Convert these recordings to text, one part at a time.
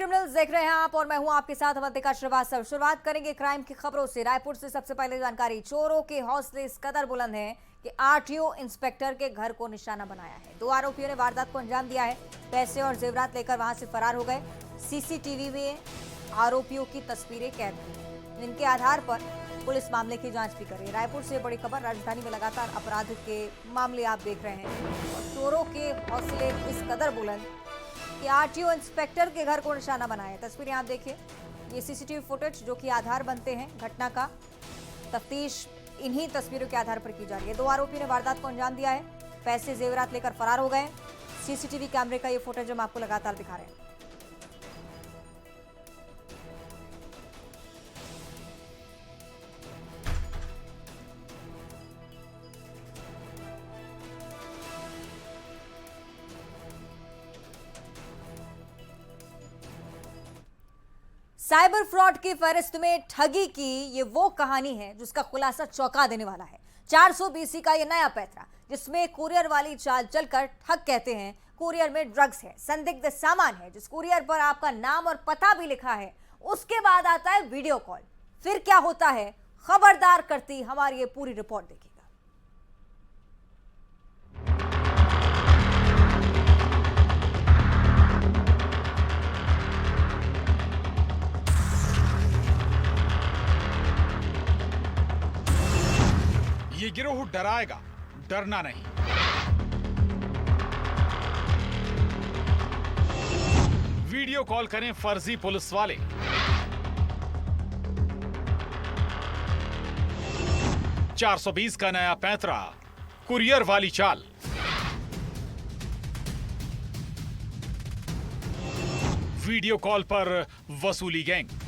Criminals देख रहे हैं आप और मैं हूं आपके साथ अवंतिका श्रीवास्तव। शुरुआत करेंगे क्राइम की खबरों से। रायपुर से सबसे पहले जानकारी। चोरों के हौसले इस कदर बुलंद हैं कि आरटीओ इंस्पेक्टर के घर को निशाना बनाया है। 2 आरोपियों ने वारदात को अंजाम दिया है। पैसे और जेवरात लेकर वहां से फरार हो गए। सीसीटीवी में आरोपियों की तस्वीरें कैद हुई, इनके आधार पर पुलिस मामले की जांच भी कर रही है। रायपुर से बड़ी खबर। राजधानी में लगातार अपराध के मामले आप देख रहे हैं। चोरों के हौसले इस कदर बुलंद कि आरटीओ इंस्पेक्टर के घर को निशाना बनाया है। तस्वीरें आप देखिए, ये सीसीटीवी फुटेज जो कि आधार बनते हैं घटना का। तफ्तीश इन्हीं तस्वीरों के आधार पर की जा रही है। 2 आरोपियों ने वारदात को अंजाम दिया है। पैसे जेवरात लेकर फरार हो गए। सीसीटीवी कैमरे का ये फुटेज हम आपको लगातार दिखा रहे हैं। साइबर फ्रॉड की फहरिस्त में ठगी की ये वो कहानी है जिसका खुलासा चौंका देने वाला है। 400 BC का ये नया पैंतरा, जिसमें कुरियर वाली चाल चलकर ठग कहते हैं कुरियर में ड्रग्स है, संदिग्ध सामान है, जिस कुरियर पर आपका नाम और पता भी लिखा है। उसके बाद आता है वीडियो कॉल। फिर क्या होता है, खबरदार करती हमारी ये पूरी रिपोर्ट देखिएगा। ये गिरोह डराएगा, डरना नहीं। वीडियो कॉल करें फर्जी पुलिस वाले। $420 का नया पैंतरा, कुरियर वाली चाल। वीडियो कॉल पर वसूली गैंग।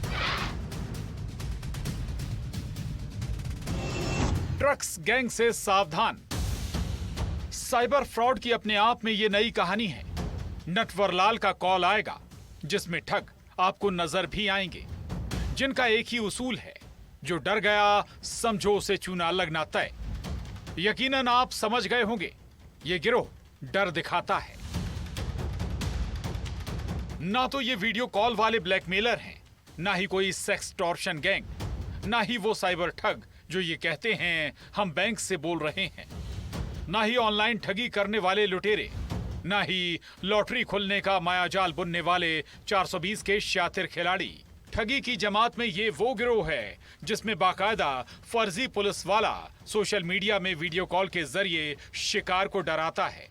ड्रग्स गैंग से सावधान। साइबर फ्रॉड की अपने आप में यह नई कहानी है। नटवरलाल का कॉल आएगा जिसमें ठग आपको नजर भी आएंगे, जिनका एक ही उसूल है, जो डर गया समझो उसे चूना लगना तय। यकीनन आप समझ गए होंगे, यह गिरोह डर दिखाता है। ना तो ये वीडियो कॉल वाले ब्लैकमेलर हैं, ना ही कोई सेक्सटॉर्शन गैंग, ना ही वो साइबर ठग जो ये कहते हैं हम बैंक से बोल रहे हैं, ना ही ऑनलाइन ठगी करने वाले लुटेरे, ना ही लॉटरी खुलने का मायाजाल बुनने वाले 420 के शातिर खिलाड़ी। ठगी की जमात में ये वो गिरोह है जिसमें बाकायदा फर्जी पुलिस वाला सोशल मीडिया में वीडियो कॉल के जरिए शिकार को डराता है।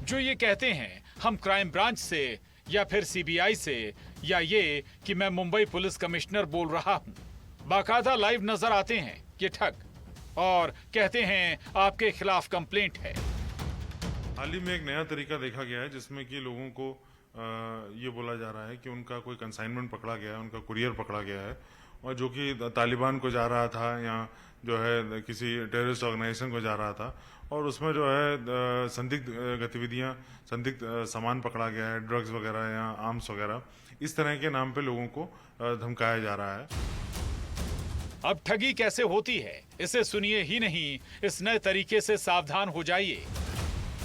जो ये कहते हैं हम क्राइम ब्रांच से या फिर सीबीआई से, या ये कि मैं मुंबई पुलिस कमिश्नर बोल रहा हूं। बाकायदा लाइव नजर आते हैं ये ठग और कहते हैं आपके खिलाफ कंप्लेंट है। हाल ही में एक नया तरीका देखा गया है जिसमें कि लोगों को ये बोला जा रहा है कि उनका कोई कंसाइनमेंट पकड़ा गया है, उनका कुरियर पकड़ा गया है, और जो कि तालिबान को जा रहा था या जो है किसी टेररिस्ट ऑर्गेनाइजेशन को जा रहा था, और उसमें जो है संदिग्ध गतिविधियां, संदिग्ध सामान पकड़ा गया है, ड्रग्स वगैरह या आर्म्स वगैरह, इस तरह के नाम पे लोगों को धमकाया जा रहा है। अब ठगी कैसे होती है इसे सुनिए ही नहीं, इस नए तरीके से सावधान हो जाइए,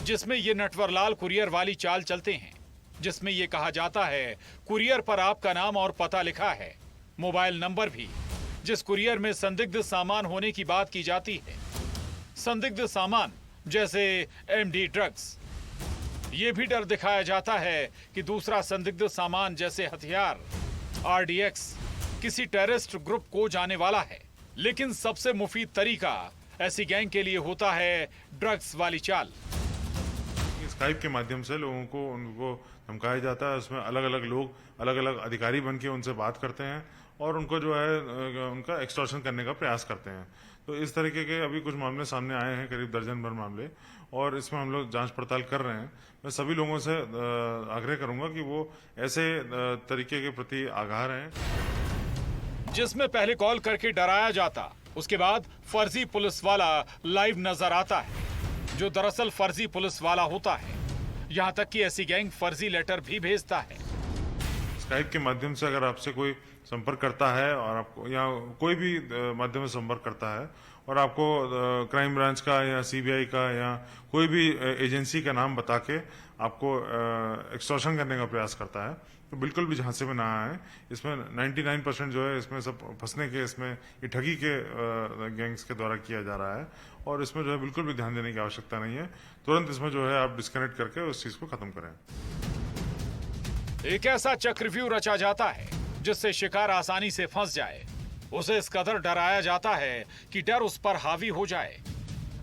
जिसमें ये नटवरलाल कुरियर वाली चाल चलते हैं, जिसमें ये कहा जाता है कुरियर पर आपका नाम और पता लिखा है, मोबाइल नंबर भी। जिस कुरियर में संदिग्ध सामान होने की बात की जाती है, संदिग्ध सामान जैसे एमडी ड्रग्स, ये भी डर दिखाया जाता है कि दूसरा संदिग्ध सामान जैसे हथियार, आरडीएक्स किसी टेररिस्ट ग्रुप को जाने वाला है। लेकिन सबसे मुफीद तरीका ऐसी गैंग के लिए होता है ड्रग्स वाली चाल। स्काइप के माध्यम से लोगों को उनको धमकाया जाता है। उसमें अलग अलग लोग, अलग अलग अधिकारी बन के उनसे बात करते हैं और उनको जो है उनका एक्सटॉर्शन करने का प्रयास करते हैं। तो इस तरीके के अभी कुछ मामले सामने आए हैं, करीब दर्जन भर मामले, और इसमें हम लोग जांच पड़ताल कर रहे हैं। मैं सभी लोगों से आग्रह करूंगा कि वो ऐसे तरीके के प्रति आगाह रहें। जिसमें पहले कॉल करके डराया जाता, उसके बाद फर्जी पुलिस वाला लाइव नजर आता है, जो दरअसल फर्जी पुलिस वाला होता है। यहां तक कि ऐसी गैंग फर्जी लेटर भी भेजता है। स्काइप के माध्यम से अगर आपसे कोई संपर्क करता है और आपको या कोई भी माध्यम से संपर्क करता है और आपको क्राइम ब्रांच का या सीबीआई का या कोई भी एजेंसी का नाम बता के आपको एक्सटॉर्शन करने का प्रयास करता है। तो बिल्कुल भी झांसे में ना आए। इसमें 99% जो है इसमें सब फंसने के, इसमें ये ठगी के गैंग्स के द्वारा किया जा रहा है और इसमें जो है बिल्कुल भी ध्यान देने की आवश्यकता नहीं है। तुरंत इसमें जो है आप डिस्कनेक्ट करके उस चीज को खत्म करें। एक ऐसा चक्रव्यूह रचा जाता है जिससे शिकार आसानी से फंस जाए। उसे इस कदर डराया जाता है कि डर उस पर हावी हो जाए।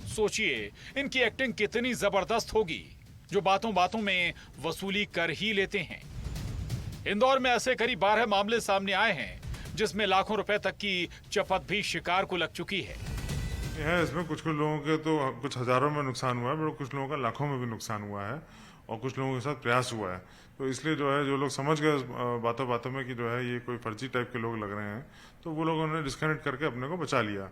सोचिए इनकी एक्टिंग कितनी जबरदस्त होगी जो बातों बातों में वसूली कर ही लेते हैं। इंदौर में ऐसे करीब 12 मामले सामने आए हैं जिसमें लाखों रुपए तक की चपत भी शिकार को लग चुकी है। इसमें कुछ लोगों के तो कुछ हजारों में नुकसान हुआ है, कुछ लोगों का लाखों में भी नुकसान हुआ है और कुछ लोगों के साथ प्रयास हुआ है। तो इसलिए जो है जो लोग समझ गए बातों बातों में कि जो है ये कोई फर्जी टाइप के लोग लग रहे हैं, तो वो लोगों ने डिस्कनेक्ट करके अपने को बचा लिया।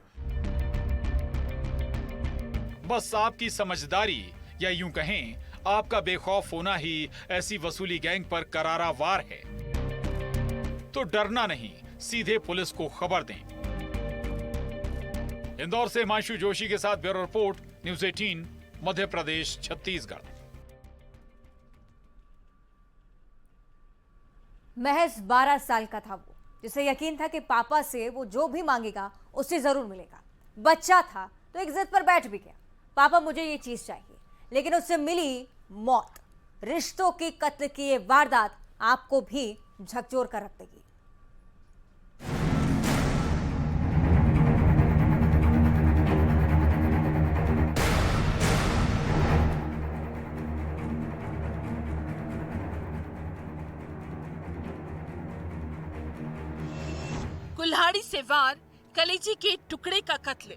बस आपकी समझदारी या यूं कहें आपका बेखौफ होना ही ऐसी वसूली गैंग पर करारा वार है। तो डरना नहीं, सीधे पुलिस को खबर दें। इंदौर से हिमांशु जोशी के साथ bureau report, news 18, Madhya Pradesh, Chhattisgarh. महज 12 साल का था वो, जिसे यकीन था कि पापा से वो जो भी मांगेगा उससे जरूर मिलेगा। बच्चा था तो एक जिद पर बैठ भी गया, पापा मुझे ये चीज चाहिए, लेकिन उससे मिली मौत। रिश्तों की कत्ल की ये वारदात आपको भी झकझोर कर रख देगी। कुल्हाड़ी से वार, कलेजी के टुकड़े का कत्ल।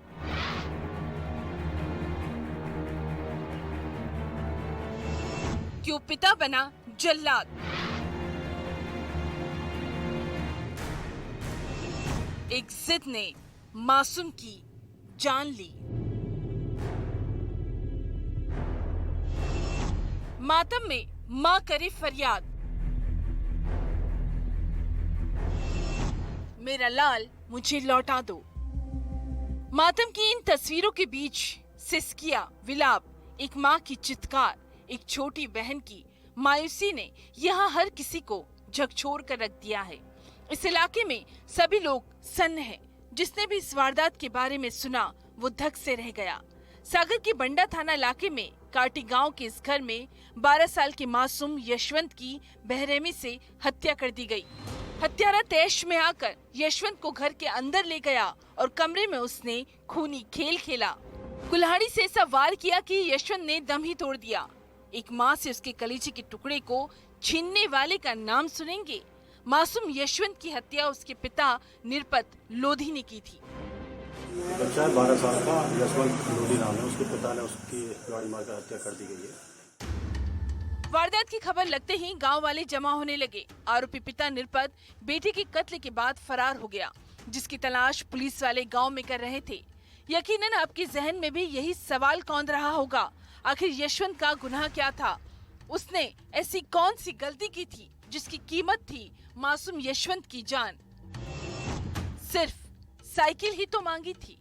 क्यों पिता बना जल्लाद। एक जिद ने मासूम की जान ली। मातम में मां करे फरियाद, मेरा लाल मुझे लौटा दो। मातम की इन तस्वीरों के बीच सिसकिया, विलाप, एक मां की चित्कार, एक छोटी बहन की मायूसी ने यहाँ हर किसी को झकझोर कर रख दिया है। इस इलाके में सभी लोग सन्न हैं। जिसने भी इस वारदात के बारे में सुना वो धक से रह गया। सागर के बंडा थाना इलाके में काटी गांव के इस घर में 12 साल के मासूम यशवंत की बेरहमी से हत्या कर दी गई। हत्यारा तैश में आकर यशवंत को घर के अंदर ले गया और कमरे में उसने खूनी खेल खेला। कुल्हाड़ी से ऐसा वार किया कि यशवंत ने दम ही तोड़ दिया। एक माँ से उसके कलेजी के टुकड़े को छीनने वाले का नाम सुनेंगे। मासूम यशवंत की हत्या उसके पिता निरपत लोधी ने की थी। बच्चा है 12 साल का, यशवंत लोधी नाम है। उसके पिता ने उसकी गाड़ी मारकर हत्या कर दी गई है। वारदात की खबर लगते ही गांव वाले जमा होने लगे। आरोपी पिता निरपत बेटे के कत्ल के बाद फरार हो गया, जिसकी तलाश पुलिस वाले गांव में कर रहे थे। यकीनन आपके जहन में भी यही सवाल कौंध रहा होगा, आखिर यशवंत का गुनाह क्या था? उसने ऐसी कौन सी गलती की थी जिसकी कीमत थी मासूम यशवंत की जान? सिर्फ साइकिल ही तो मांगी थी।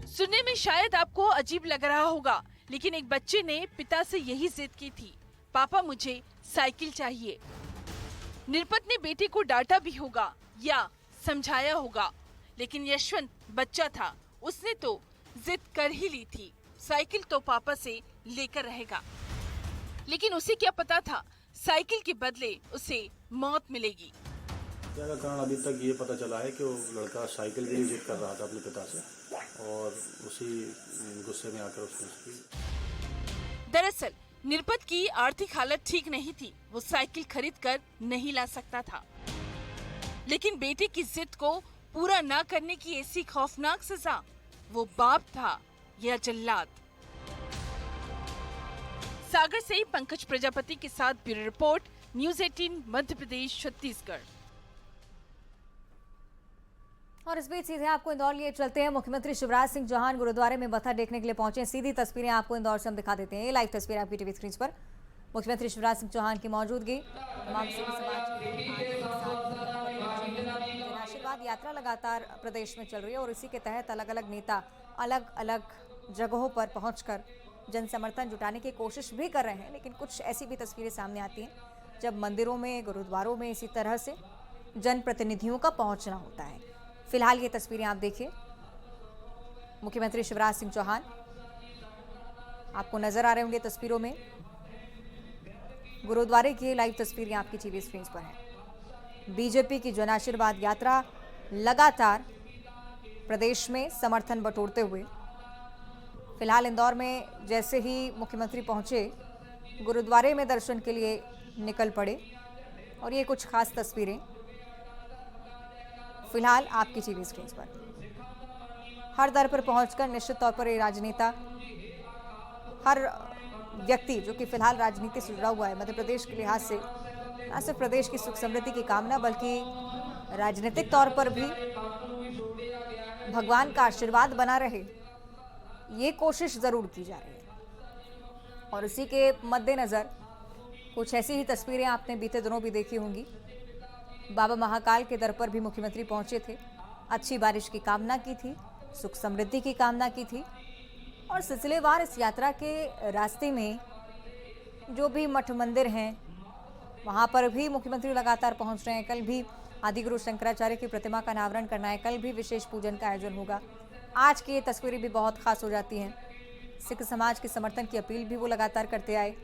सुनने में शायद आपको अजीब लग रहा होगा, लेकिन एक बच्चे ने पिता से यही जिद की थी, पापा मुझे साइकिल चाहिए। निरपत ने बेटे को डांटा भी होगा या समझाया होगा, लेकिन यशवंत बच्चा था, उसने तो जिद कर ही ली थी, साइकिल तो पापा से लेकर रहेगा। लेकिन उसे क्या पता था साइकिल के बदले उसे मौत मिलेगी। हत्या का कारण अभी तक ये पता चला है कि वो लड़का साइकिल के लिए जिद कर रहा था अपने पिता से और उसी गुस्से में आकर उसने उसकी। दरअसल निरपत की आर्थिक हालत ठीक नहीं थी, वो साइकिल खरीद कर नहीं ला सकता था। लेकिन बेटे की जिद को पूरा ना करने की ऐसी खौफनाक सजा, वो बाप था या जल्लाद? सागर से पंकज प्रजापति के साथ bureau report, news 18, Madhya Pradesh, Chhattisgarh. और इस बीच सीधे आपको इंदौर लिए चलते हैं। मुख्यमंत्री शिवराज सिंह चौहान गुरुद्वारे में मत्था टेकने के लिए पहुंचे। सीधी तस्वीरें आपको इंदौर से हम दिखा देते हैं। ये लाइव तस्वीर आपकी टीवी स्क्रीन पर। मुख्यमंत्री शिवराज सिंह चौहान की मौजूदगी, तमाम सिख समाज के आशीर्वाद यात्रा लगातार प्रदेश में चल रही है और इसी के तहत अलग अलग नेता अलग अलग जगहों पर पहुंचकर जन समर्थन जुटाने की कोशिश भी कर रहे हैं, लेकिन कुछ ऐसी भी तस्वीरें सामने आती हैं जब मंदिरों में, गुरुद्वारों में इसी तरह से जनप्रतिनिधियों का पहुंचना होता है। फिलहाल ये तस्वीरें आप देखिए, मुख्यमंत्री शिवराज सिंह चौहान आपको नजर आ रहे होंगे तस्वीरों में। गुरुद्वारे की लाइव तस्वीरें आपकी टीवी स्क्रीन पर हैं। बीजेपी की जन आशीर्वाद यात्रा लगातार प्रदेश में समर्थन बटोरते हुए, फिलहाल इंदौर में जैसे ही मुख्यमंत्री पहुंचे, गुरुद्वारे में दर्शन के लिए निकल पड़े। और ये कुछ खास तस्वीरें फिलहाल आपकी टीवी स्क्रीन पर। हर दर पर पहुंचकर निश्चित तौर पर ये राजनेता, हर व्यक्ति जो कि फिलहाल राजनीति से जुड़ा हुआ है मध्य प्रदेश के लिहाज से, न सिर्फ प्रदेश की सुख समृद्धि की कामना बल्कि राजनीतिक तौर पर भी भगवान का आशीर्वाद बना रहे, ये कोशिश जरूर की जा रही है। और इसी के मद्देनजर कुछ ऐसी ही तस्वीरें आपने बीते दिनों भी देखी होंगी। बाबा महाकाल के दर पर भी मुख्यमंत्री पहुंचे थे, अच्छी बारिश की कामना की थी, सुख समृद्धि की कामना की थी। और सिलसिलेवार इस यात्रा के रास्ते में जो भी मठ मंदिर हैं वहां पर भी मुख्यमंत्री लगातार पहुंच रहे हैं। कल भी आदिगुरु शंकराचार्य की प्रतिमा का अनावरण करना है, कल भी विशेष पूजन का आयोजन होगा। आज की ये तस्वीरें भी बहुत खास हो जाती हैं। सिख समाज के समर्थन की अपील भी वो लगातार करते आए।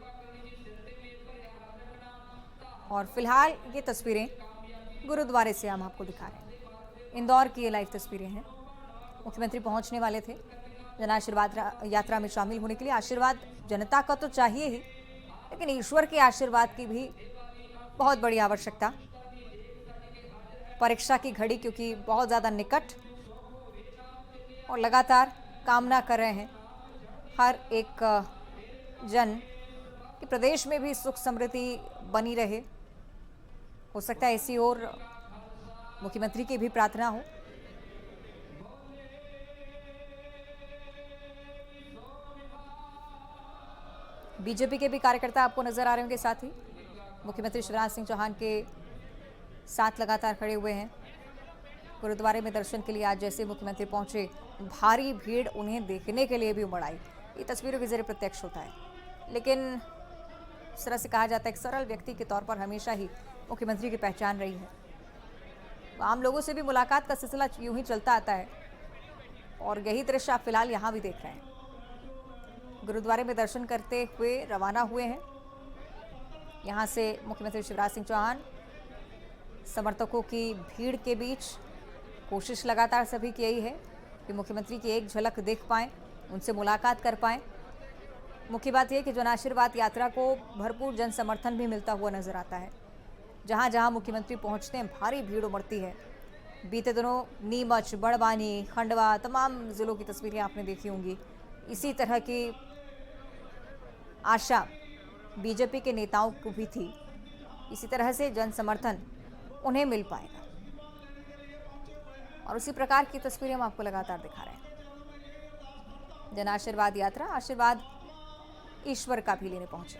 और फिलहाल ये तस्वीरें गुरुद्वारे से हम आपको दिखा रहे हैं। इंदौर की ये लाइव तस्वीरें हैं। मुख्यमंत्री पहुंचने वाले थे जन आशीर्वाद यात्रा में शामिल होने के लिए। आशीर्वाद जनता का तो चाहिए ही, लेकिन ईश्वर के आशीर्वाद की भी बहुत बड़ी आवश्यकता। परीक्षा की घड़ी क्योंकि बहुत ज़्यादा निकट, और लगातार कामना कर रहे हैं हर एक जन कि प्रदेश में भी सुख समृद्धि बनी रहे। हो सकता है इसी ओर मुख्यमंत्री की भी प्रार्थना हो। बीजेपी के भी कार्यकर्ता आपको नजर आ रहे होंगे, साथ ही मुख्यमंत्री शिवराज सिंह चौहान के साथ लगातार खड़े हुए हैं। गुरुद्वारे में दर्शन के लिए आज जैसे मुख्यमंत्री पहुंचे, भारी भीड़ उन्हें देखने के लिए भी उमड़ आई। ये तस्वीरों के जरिए प्रत्यक्ष होता है, लेकिन इस तरह से कहा जाता है एक सरल व्यक्ति के तौर पर हमेशा ही मुख्यमंत्री की पहचान रही है। आम लोगों से भी मुलाकात का सिलसिला यूं ही चलता आता है, और यही दृश्य आप फिलहाल यहाँ भी देख रहे हैं। गुरुद्वारे में दर्शन करते हुए रवाना हुए हैं। यहाँ से मुख्यमंत्री शिवराज सिंह चौहान समर्थकों की भीड़ के बीच, कोशिश लगातार सभी की यही है कि मुख्यमंत्री की एक झलक देख पाएं, उनसे मुलाकात कर पाएं। मुख्य बात यह कि जन आशीर्वाद यात्रा को भरपूर जन समर्थन भी मिलता हुआ नजर आता है। जहां जहां मुख्यमंत्री पहुंचते हैं भारी भीड़ उमड़ती है। बीते दिनों नीमच, बड़वानी, खंडवा, तमाम जिलों की तस्वीरें आपने देखी होंगी। इसी तरह की आशा बीजेपी के नेताओं को भी थी, इसी तरह से जन समर्थन उन्हें मिल पाएगा। और उसी प्रकार की तस्वीरें हम आपको लगातार दिखा रहे हैं। जन आशीर्वाद यात्रा, आशीर्वाद ईश्वर का भी लेने पहुंचे।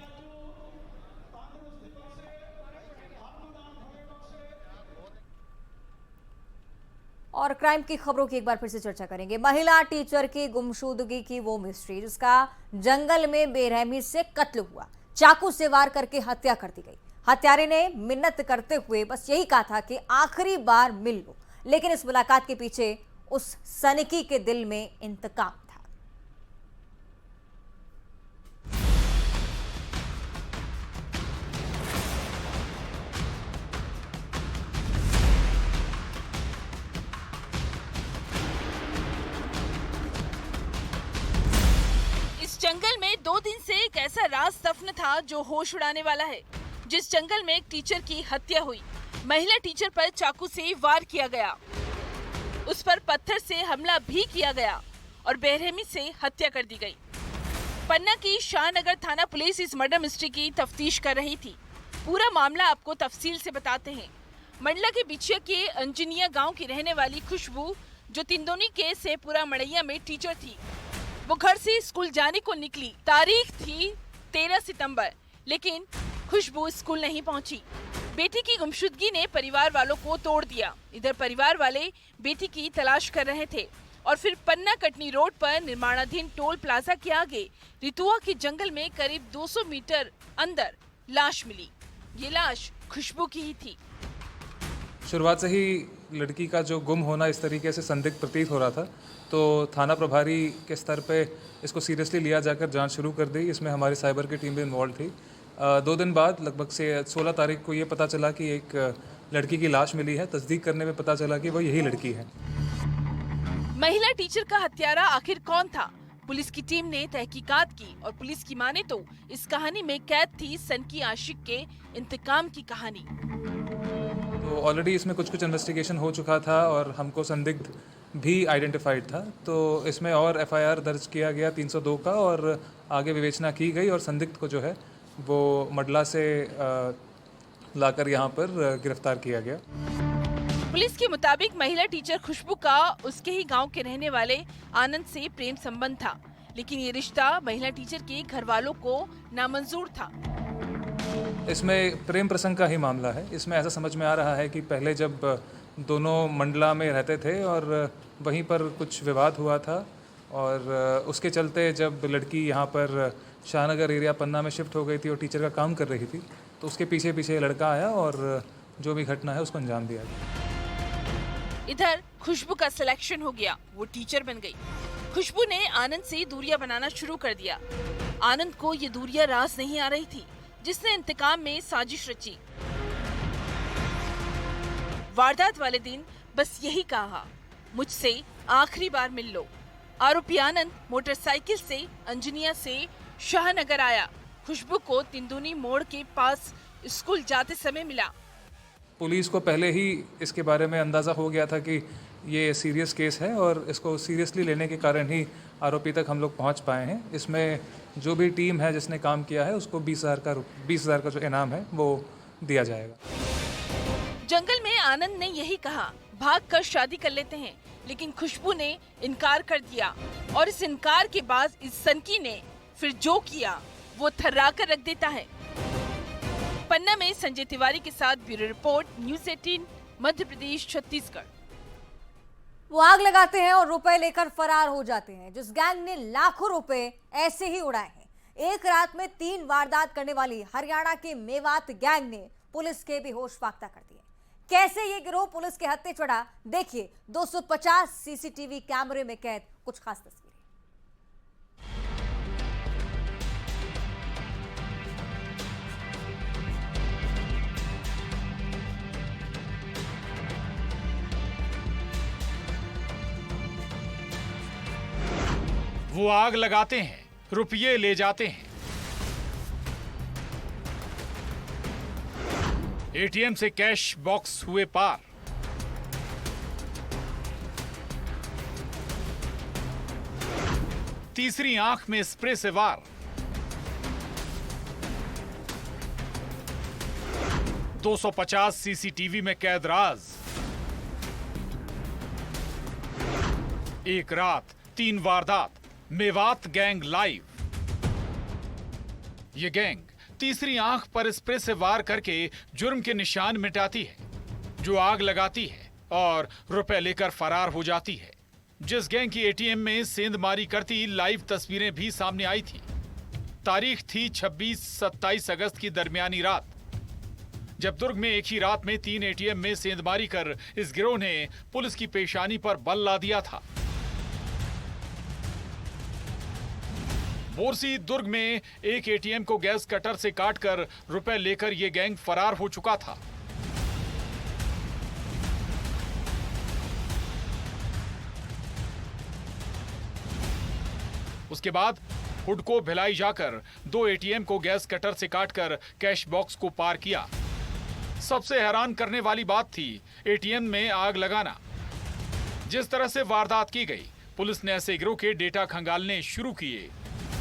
और क्राइम की खबरों की एक बार फिर से चर्चा करेंगे। महिला टीचर की गुमशुदगी की वो मिस्ट्री जिसका जंगल में बेरहमी से कत्ल हुआ, चाकू से वार करके हत्या कर दी गई। हत्यारे ने मिन्नत करते हुए बस यही कहा था कि आखिरी बार मिल लो, लेकिन इस मुलाकात के पीछे उस सनकी के दिल में इंतकाम था। जंगल में 2 दिन से एक ऐसा राज दफन था जो होश उड़ाने वाला है। जिस जंगल में एक टीचर की हत्या हुई, महिला टीचर पर चाकू से वार किया गया, उस पर पत्थर से हमला भी किया गया और बेरहमी से हत्या कर दी गई। पन्ना की शाहनगर थाना पुलिस इस मर्डर मिस्ट्री की तफ्तीश कर रही थी। पूरा मामला आपको तफसील से बताते हैं। मंडला के बिछिया के अंजनिया गाँव की रहने वाली खुशबू, जो तिंदोनी के सेपुरा मड़ैया में टीचर थी, वो घर से स्कूल जाने को निकली। तारीख थी 13 सितंबर, लेकिन खुशबू स्कूल नहीं पहुंची। बेटी की गुमशुदगी ने परिवार वालों को तोड़ दिया। इधर परिवार वाले बेटी की तलाश कर रहे थे। और फिर पन्ना कटनी रोड पर निर्माणाधीन टोल प्लाजा के आगे रितुआ के जंगल में करीब 200 मीटर अंदर लाश मिली। ये लाश खुशबू की ही थी। शुरुआत से ही लड़की का जो गुम होना इस तरीके से संदिग्ध प्रतीत हो रहा था, तो थाना प्रभारी के स्तर पे इसको सीरियसली लिया जाकर जांच शुरू कर दी। इसमें हमारी साइबर की टीम भी इन्वॉल्व थी। 2 दिन बाद लगभग से 16 तारीख को ये पता चला कि एक लड़की की लाश मिली है। तस्दीक करने में पता चला कि वो यही लड़की है। महिला टीचर का हत्यारा आखिर कौन था? पुलिस की टीम ने तहकीकात की और पुलिस की माने तो इस कहानी में कैद थी सनकी आशिक के इंतकाम की कहानी। तो ऑलरेडी इसमें कुछ इन्वेस्टिगेशन हो चुका था और हमको संदिग्ध भी आइडेंटिफाइड था, तो इसमें और FIR दर्ज किया गया 302 का और आगे विवेचना की गई और संदिग्ध को जो है वो मडला से लाकर यहाँ पर गिरफ्तार किया गया। पुलिस के मुताबिक महिला टीचर खुशबू का उसके ही गांव के रहने वाले आनंद से प्रेम संबंध था, लेकिन ये रिश्ता महिला टीचर के घर वालों को नामंजूर था। इसमें प्रेम प्रसंग का ही मामला है। इसमें ऐसा समझ में आ रहा है कि पहले जब दोनों मंडला में रहते थे और वहीं पर कुछ विवाद हुआ था और उसके चलते जब लड़की यहाँ पर शाहनगर एरिया पन्ना में शिफ्ट हो गई थी और टीचर का काम कर रही थी, तो उसके पीछे पीछे लड़का आया और जो भी घटना है उसको अंजाम दिया गया। इधर खुशबू का सिलेक्शन हो गया, वो टीचर बन गई। खुशबू ने आनंद से दूरियां बनाना शुरू कर दिया। आनंद को ये दूरियां रास नहीं आ रही थी, जिसने इंतकाम में साजिश रची। वारदात वाले दिन बस यही कहा, मुझसे आखिरी बार मिल लो। आरोपी आनंद मोटरसाइकिल से अंजनिया से शाहनगर आया। खुशबू को तिंदुनी मोड़ के पास स्कूल जाते समय मिला। पुलिस को पहले ही इसके बारे में अंदाज़ा हो गया था कि ये सीरियस केस है और इसको सीरियसली लेने के कारण ही आरोपी तक हम लोग पहुंच पाए हैं। इसमें जो भी टीम है जिसने काम किया है उसको 20,000 का जो इनाम है वो दिया जाएगा। जंगल में आनंद ने यही कहा, भागकर शादी कर लेते हैं, लेकिन खुशबू ने इनकार कर दिया और इस इनकार के बाद इस सनकी ने फिर जो किया वो थर्रा कर रख देता है। पन्ना में संजय तिवारी के साथ bureau report, news 18, Madhya Pradesh, Chhattisgarh. वो आग लगाते हैं और रुपए लेकर फरार हो जाते हैं। जिस गैंग ने लाखों रुपए ऐसे ही उड़ाए हैं, एक रात में 3 वारदात करने वाली हरियाणा के मेवात गैंग ने पुलिस के भी होश फाख्ता कर दिए। कैसे ये गिरोह पुलिस के हत्थे चढ़ा, देखिए 250 CCTV कैमरे में कैद कुछ खास तस्वीरें। वो आग लगाते हैं, रुपये ले जाते हैं। ATM से कैश बॉक्स हुए पार। तीसरी आंख में स्प्रे से वार। 250 CCTV में कैद राज। एक रात 3 वारदात, मेवात गैंग लाइव। ये गैंग तीसरी आंख पर स्प्रे से वार करके जुर्म के निशान मिटाती है, जो आग लगाती है और रुपए लेकर फरार हो जाती है। जिस गैंग की ATM में सेंधमारी करती लाइव तस्वीरें भी सामने आई थी। तारीख थी 26-27 अगस्त की दरमियानी रात, जब दुर्ग में एक ही रात में 3 ATM में सेंधमारी कर इस गिरोह ने पुलिस की पेशानी पर बल ला दिया था। बोरसी दुर्ग में एक ATM को गैस कटर से काटकर रुपए लेकर यह गैंग फरार हो चुका था। उसके बाद हुडको भिलाई जाकर 2 ATM को गैस कटर से काटकर कैश बॉक्स को पार किया। सबसे हैरान करने वाली बात थी ATM में आग लगाना। जिस तरह से वारदात की गई, पुलिस ने ऐसे गिरोह के डेटा खंगालने शुरू किए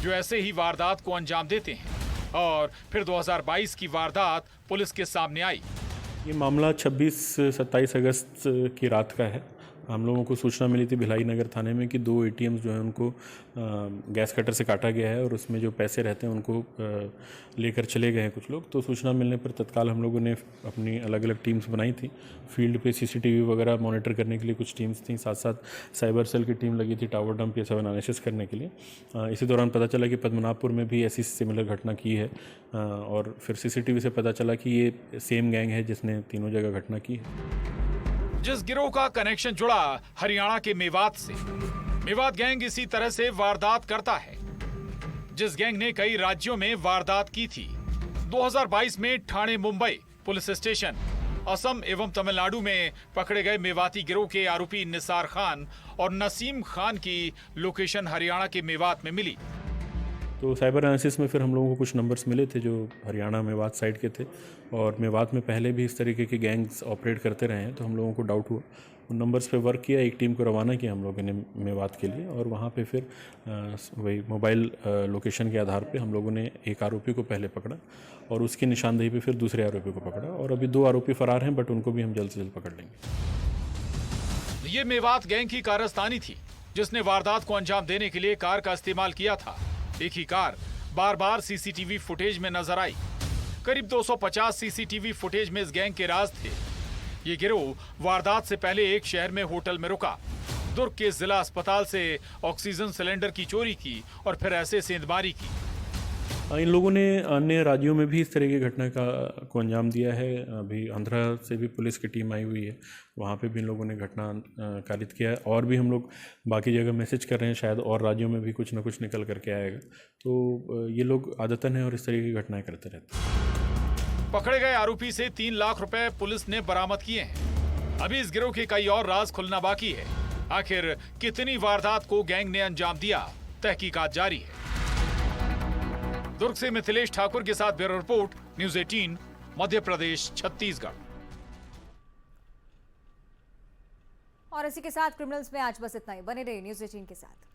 जो ऐसे ही वारदात को अंजाम देते हैं और फिर 2022 की वारदात पुलिस के सामने आई। ये मामला 26-27 अगस्त की रात का है। हम लोगों को सूचना मिली थी भिलाई नगर थाने में कि 2 ATMs जो हैं उनको गैस कटर से काटा गया है और उसमें जो पैसे रहते हैं उनको लेकर चले गए हैं कुछ लोग। तो सूचना मिलने पर तत्काल हम लोगों ने अपनी अलग अलग टीम्स बनाई थी। फील्ड पे CCTV वगैरह मॉनिटर करने के लिए कुछ टीम्स थी, साथ साथ साइबर सेल की टीम लगी थी टावर डंप ये सब एनालिसिस करने के लिए। इसी दौरान पता चला कि पद्मनाभपुर में भी ऐसी सिमिलर घटना की है और फिर CCTV से पता चला कि ये सेम गैंग है जिसने तीनों जगह घटना की है। जिस गिरोह का कनेक्शन जुड़ा हरियाणा के मेवात से, मेवात गैंग इसी तरह से वारदात करता है। जिस गैंग ने कई राज्यों में वारदात की थी। 2022 में ठाणे मुंबई पुलिस स्टेशन, असम एवं तमिलनाडु में पकड़े गए मेवाती गिरोह के आरोपी निसार खान और नसीम खान की लोकेशन हरियाणा के मेवात में मिली। तो साइबर एनालिसिस में फिर हम लोगों को कुछ नंबर्स मिले थे जो हरियाणा मेवात साइड के थे और मेवात में पहले भी इस तरीके के गैंग्स ऑपरेट करते रहे हैं। तो हम लोगों को डाउट हुआ, उन नंबर्स पे वर्क किया, एक टीम को रवाना किया हम लोगों ने मेवात के लिए और वहाँ पे फिर वही मोबाइल लोकेशन के आधार पे हम लोगों ने एक आरोपी को पहले पकड़ा और उसकी निशानदेही पे फिर दूसरे आरोपी को पकड़ा और अभी 2 आरोपी फरार हैं, बट उनको भी हम जल्द से जल्द पकड़ लेंगे। ये मेवात गैंग की कारस्तानी थी जिसने वारदात को अंजाम देने के लिए कार का इस्तेमाल किया था। एक ही कार बार बार CCTV फुटेज में नजर आई। करीब 250 CCTV फुटेज में इस गैंग के राज थे। ये गिरोह वारदात से पहले एक शहर में होटल में रुका, दुर्ग के जिला अस्पताल से ऑक्सीजन सिलेंडर की चोरी की और फिर ऐसे सेंधमारी की। इन लोगों ने अन्य राज्यों में भी इस तरह की घटना को अंजाम दिया है। अभी आंध्रा से भी पुलिस की टीम आई हुई है, वहाँ पे भी इन लोगों ने घटना कारित किया है और भी हम लोग बाकी जगह मैसेज कर रहे हैं, शायद और राज्यों में भी कुछ ना कुछ निकल करके आएगा। तो ये लोग आदतन है और इस तरह की घटनाएं करते रहते हैं। पकड़े गए आरोपी से 3 लाख रुपए पुलिस ने बरामद किए हैं। अभी इस गिरोह के कई और राज खुलना बाकी है। आखिर कितनी वारदात को गैंग ने अंजाम दिया, तहकीकात जारी है। दुर्ग से मिथिलेश ठाकुर के साथ bureau report, news 18, Madhya Pradesh, Chhattisgarh. और इसी के साथ क्रिमिनल्स में आज बस इतना ही। बने रहिए न्यूज़ 18 के साथ।